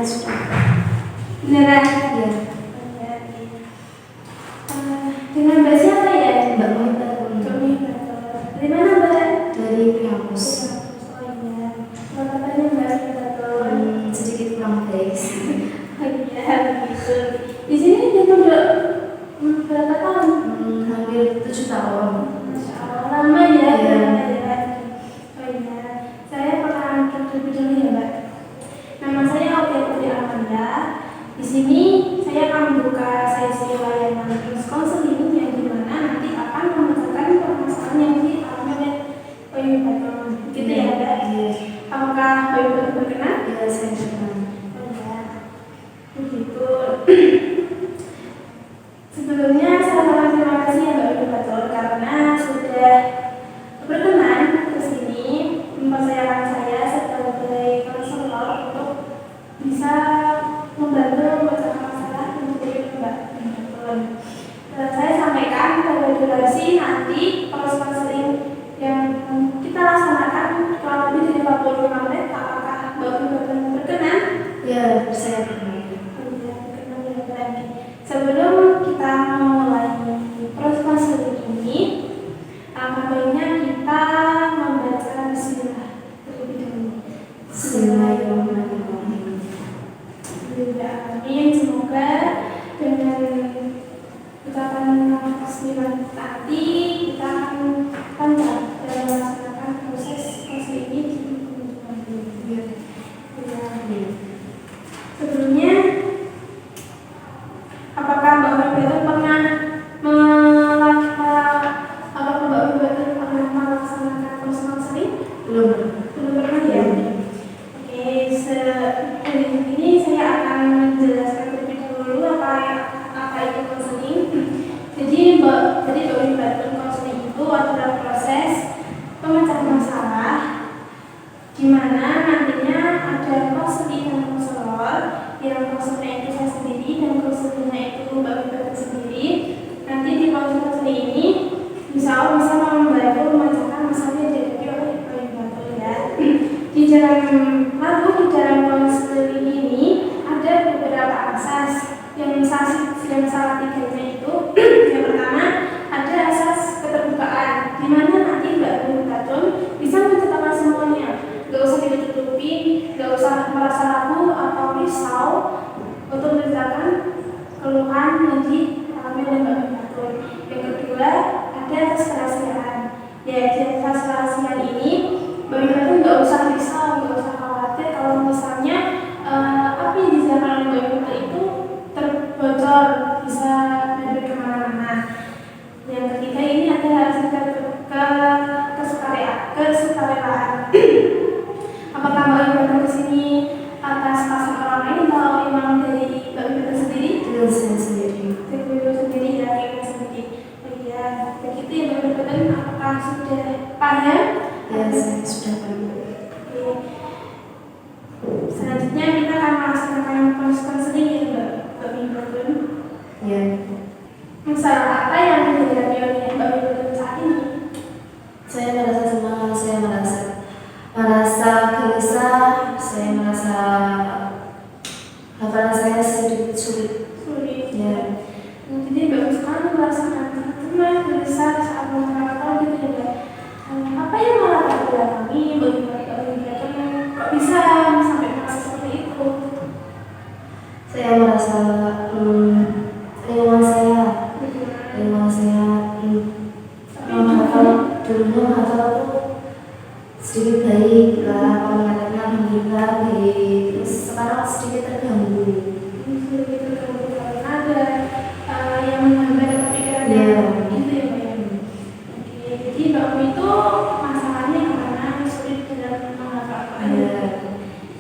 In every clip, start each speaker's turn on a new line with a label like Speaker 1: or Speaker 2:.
Speaker 1: sudah.
Speaker 2: Beneran?
Speaker 1: Iya.
Speaker 2: Dengan Mbak siapa ya?
Speaker 1: Mbak Moita.
Speaker 2: Dari mana Mbak?
Speaker 1: Dari kampus.
Speaker 2: Oh iya. Katanya Mbak
Speaker 1: Sedikit kurang baik sih.
Speaker 2: Oh iya, begitu. Di sini dia udah berapa tahun?
Speaker 1: Hampir 7 tahun.
Speaker 2: Masya Allah, lama ya.
Speaker 1: Iya.
Speaker 2: Oh iya, saya pernah terlebih dahulu ya Mbak. Nama saya Aulia Putri Amanda. Di sini saya akan membuka sesi layanan konseling yang dimana nanti akan memecahkan permasalahan yang dialami oleh Bayu Baton. Gitu ya Mbak?
Speaker 1: Iya.
Speaker 2: Apakah Bayu Baton berkenan?
Speaker 1: Iya, saya berkenan.
Speaker 2: Oh iya, begitu. Sebelumnya saya sangat terima kasih ya Mbak Bayu Baton karena sudah berkenan ke sini mempercayakan saya sebagai konselor untuk bisa membantu memecahkan masalah yang terjadi Mbak Baton. Saya sampaikan pada durasi nanti proses konseling yang kita laksanakan kurang lebih dari 45 menit. Apakah Mbak Bayu Baton berkenan?
Speaker 1: Iya, saya berkenan.
Speaker 2: Sebelum kita memulai proses konseling ini, alangkah baiknya kita membaca bismillah terlebih dahulu.
Speaker 1: Bismillahirrahmanirrahim.
Speaker 2: Amin. Semoga dengan ucapan bismillah tadi kita akan lancar dalam melaksanakan proses konseling ini di kemudian hari. Sebelumnya, apakah Mbak Bayu pernah melaksanakan proses konseling?
Speaker 1: Belum
Speaker 2: Belum pernah ya? Oke, hari ini saya akan menjelaskan terlebih dahulu apa itu konseling. Jadi Mbak Bayu konseling itu adalah proses pemecahan masalah di mana nantinya ada konseling dan konselor, yang konselornya itu saya sendiri dan konselornya itu Mbak Bayu sendiri. Nanti di proses konseling ini bisa membantu memecahkan masalah yang dihadapi oleh Bayu ya. Di dalam konseling ini ada beberapa asas yang salah tiganya itu. Yang pertama ada asas keterbukaan, di mana nanti Mbak Bayu bisa menceritakan semuanya, gak usah ditutupi, gak usah merasa ragu atau risau untuk menceritakan keluhan yang dialami oleh Mbak Bayu. Yang kedua ada asas kerahasiaan. Ya, di asas kerahasiaan ini Mbak Bayu gak usah risau, gak usah khawatir kalau misalnya apa yang disampaikan oleh Mbak Bayu itu terbocor, bisa menyebar kemana-mana. Yang ketiga ini ada asas kesukaraan. Apakah Mbak Bayu kesini atas pasangan orang lain atau memang dari Mbak Bayu sendiri?
Speaker 1: Dari saya sendiri.
Speaker 2: Dari Mbak Bayu sendiri ya, kita sendiri. Oh iya, begitu ya Mbak Bayu. Apakah sudah paham?
Speaker 1: Ya, saya sudah paham.
Speaker 2: Oke. Selanjutnya kita akan melaksanakan proses konseling ya Mbak Bayu.
Speaker 1: Ya.
Speaker 2: Masalah apa yang dihadapi oleh Mbak Bayu saat ini?
Speaker 1: Saya merasa semangat, saya merasa gelisah, saya merasa hafalan saya sedikit sulit. Ya.
Speaker 2: Jadi bagus sekali merasakan cemas, gelisah saat mengatakan gitu ya Mbak. Apa yang malah tak dialami bagaimana kok bisa sampai merasa seperti itu?
Speaker 1: Saya merasa lingkungan saya menghafal tuh sedikit baik lah, kalau mengatakan alhamdulillah baik, terus sekarang sedikit terganggu.
Speaker 2: Karena ada yang menghambat pikiran itu ya Mbak ya. Oke, jadi Mbak itu masalahnya karena sulit dalam menghafal Al-Quran.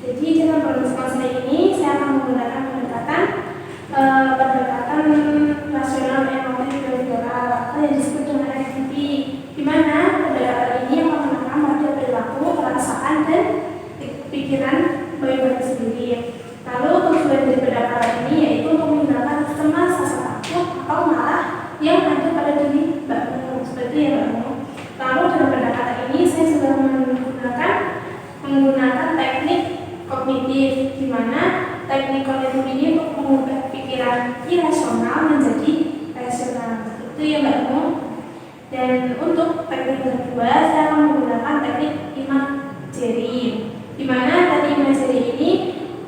Speaker 2: Jadi dalam proses konseling ini saya akan menggunakan pendekatan rasional emotif dan moral atau yang disebut dengan NLP, di mana pendekatan ini akan menanam pada perilaku, perasaan dan pikiran Bayu sendiri. Lalu tujuan dari pendekatan ini yaitu untuk menghilangkan cemas, rasa takut atau marah yang ada pada diri Mbak Bayu, seperti ya Mbak Bayu. Lalu dalam pendekatan ini saya sudah menggunakan teknik kognitif, di mana teknik kognitif ini untuk mengubah pikiran irasional menjadi rasional. Itu ya Mbak Mu. Dan untuk teknik kedua saya akan menggunakan teknik imagery, di mana teknik imagery ini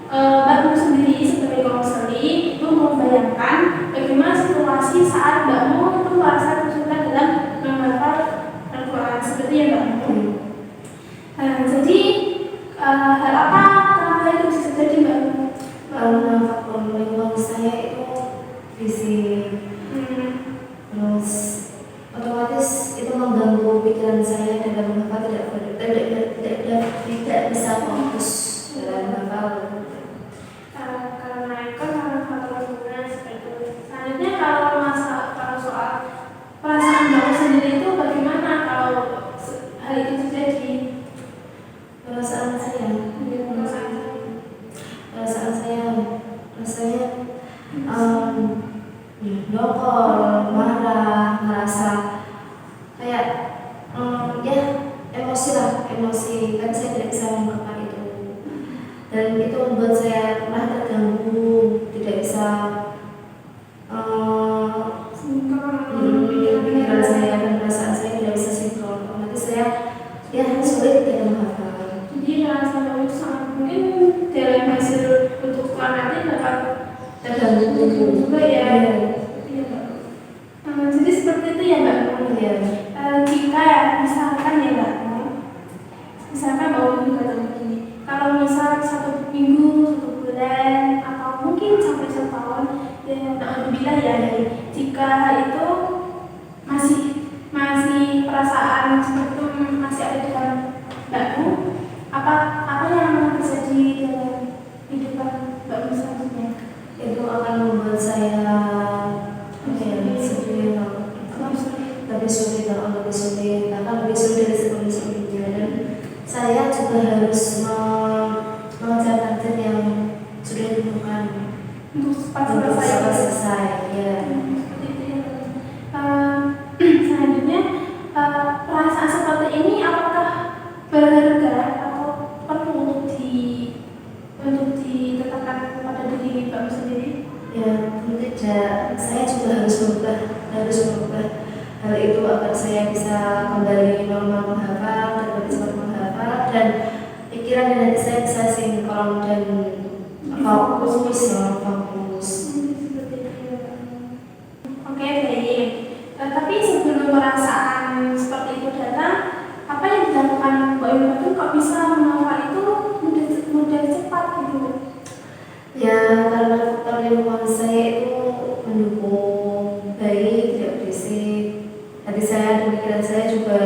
Speaker 2: Mbak Mu sendiri sebagai konseling itu membayangkan bagaimana situasi saat Mbak Mu itu merasa kesulitan dalam menghafal Al-Quran, seperti ya Mbak Mu. Jadi hal apa kenapa itu bisa terjadi Mbak Mu?
Speaker 1: Faktor lingkungan saya itu fisik, terus otomatis itu mengganggu pikiran saya dalam menghafal, tidak bisa fokus dalam menghafal.
Speaker 2: Karena itu karena faktor lingkungan seperti itu. Selanjutnya kalau soal perasaan Mbak Mu sendiri itu bagaimana kalau hal itu terjadi?
Speaker 1: Perasaan saya rasanya dokol, marah, merasa kayak ya emosi kan saya tidak bisa mengungkapkan itu, dan itu membuat saya malah terganggu, tidak bisa pikiran saya dan perasaan saya tidak bisa sinkron, nanti saya sulit dalam menghafal.
Speaker 2: Jadi rasa Mbak itu sangat mungkin dalam hasil untuk sekolah nanti bakal terganggu juga ya. Jadi seperti itu ya Mbak Mu. Jika misalkan ya Mbak Mu, misalkan Mbak Mu juga begini, kalau misal 1 minggu, 1 bulan, atau mungkin sampai 1 tahun, ya alhamdulillah ya, jika itu masih perasaan seperti itu masih ada di dalam Mbak Mu, apa yang akan terjadi dalam kehidupan Mbak Mu selanjutnya?
Speaker 1: Itu akan membuat saya lebih sulit dari sebelum-sebelumnya, dan saya juga harus mengejar target yang sudah ditentukan
Speaker 2: Untuk cepat
Speaker 1: selesai.
Speaker 2: Selanjutnya perasaan seperti ini apakah berharga atau perlu untuk ditetapkan pada diri Mbak Mu sendiri?
Speaker 1: Ya, tidak. Saya juga harus merubah hal itu agar saya bisa kembali normal menghafal dan lebih cepat menghafal, dan pikiran dan hati saya bisa sinkron dan fokus.
Speaker 2: Oke, baik. Tapi sebelum perasaan seperti itu datang, apa yang dilakukan Mbak Mu itu kok bisa menghafal itu mudah cepat gitu?
Speaker 1: Ya, karena faktor lingkungan saya itu mendukung, baik, tidak berisik. Hati saya dan pikiran saya juga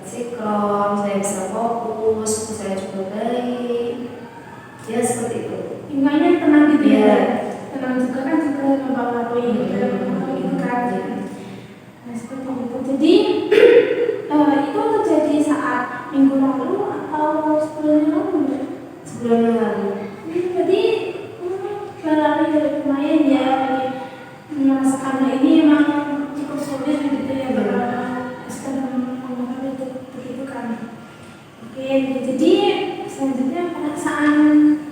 Speaker 1: sinkron, saya bisa fokus, saya juga baik. Ya, seperti itu.
Speaker 2: Lingkungannya tenang gitu ya? Tenang juga kan juga mempengaruhi itu kan. Nah, seperti itu. Jadi itu terjadi saat minggu lalu atau sebulan lalu?
Speaker 1: Sebulan lalu.
Speaker 2: Jadi berlari lumayan ya, merasakan hal ini memang cukup sulit gitu ya, sedang mengalami itu begitu kan. Oke, jadi selanjutnya perasaan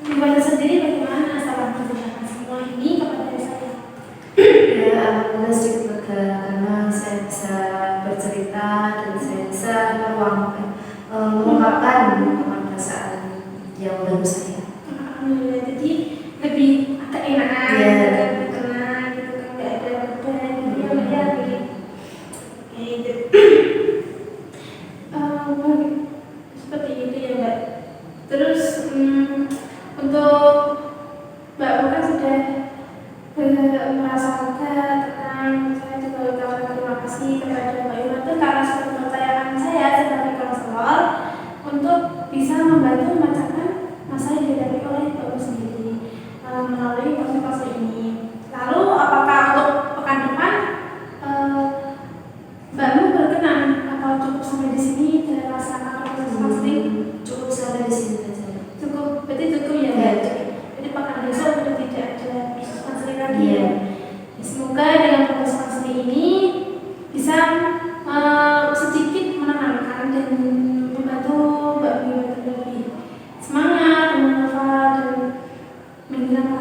Speaker 2: Mbak sendiri bagaimana setelah menceritakan semua ini kepada saya?
Speaker 1: Ya, alhamdulillah sedikit lega karena saya bisa bercerita dan saya bisa mengungkapkan perasaan yang baru saya.
Speaker 2: Alhamdulillah, jadi lebih agak enakan, agak tenang gitu kan, nggak ada beban gitu ya Mbak ya. Seperti itu ya Mbak. Terus untuk Mbak Mu kan sudah merasa lega, tenang. Saya juga ucapkan terima kasih kepada Mbak Yunatu karena sudah mempercayakan saya sebagai konselor untuk bisa membantu membacakan masalah yang dihadapi oleh Mbak Mu sendiri melalui konsultasi ini. Lalu apakah untuk pekan depan Mbak Mu berkenan atau cukup sampai di sini dan melaksanakan konsultasi?
Speaker 1: Cukup sampai di sini saja.
Speaker 2: Cukup, berarti cukup ya Mbak? Jadi pekan besok sudah tidak ada konseling lagi ya? Semoga dengan proses konseling ini bisa sedikit menenangkan dan membantu Mbak Mu lebih semangat, menghafal dan menghilangkan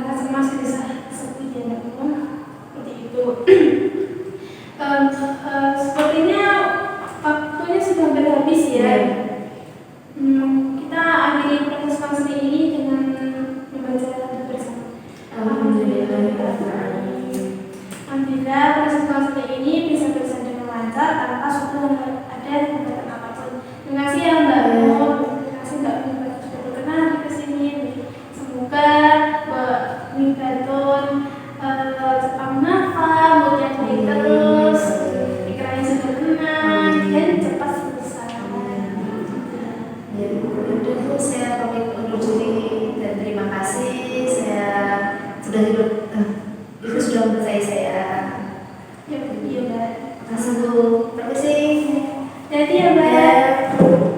Speaker 2: Mbak.
Speaker 1: Ya.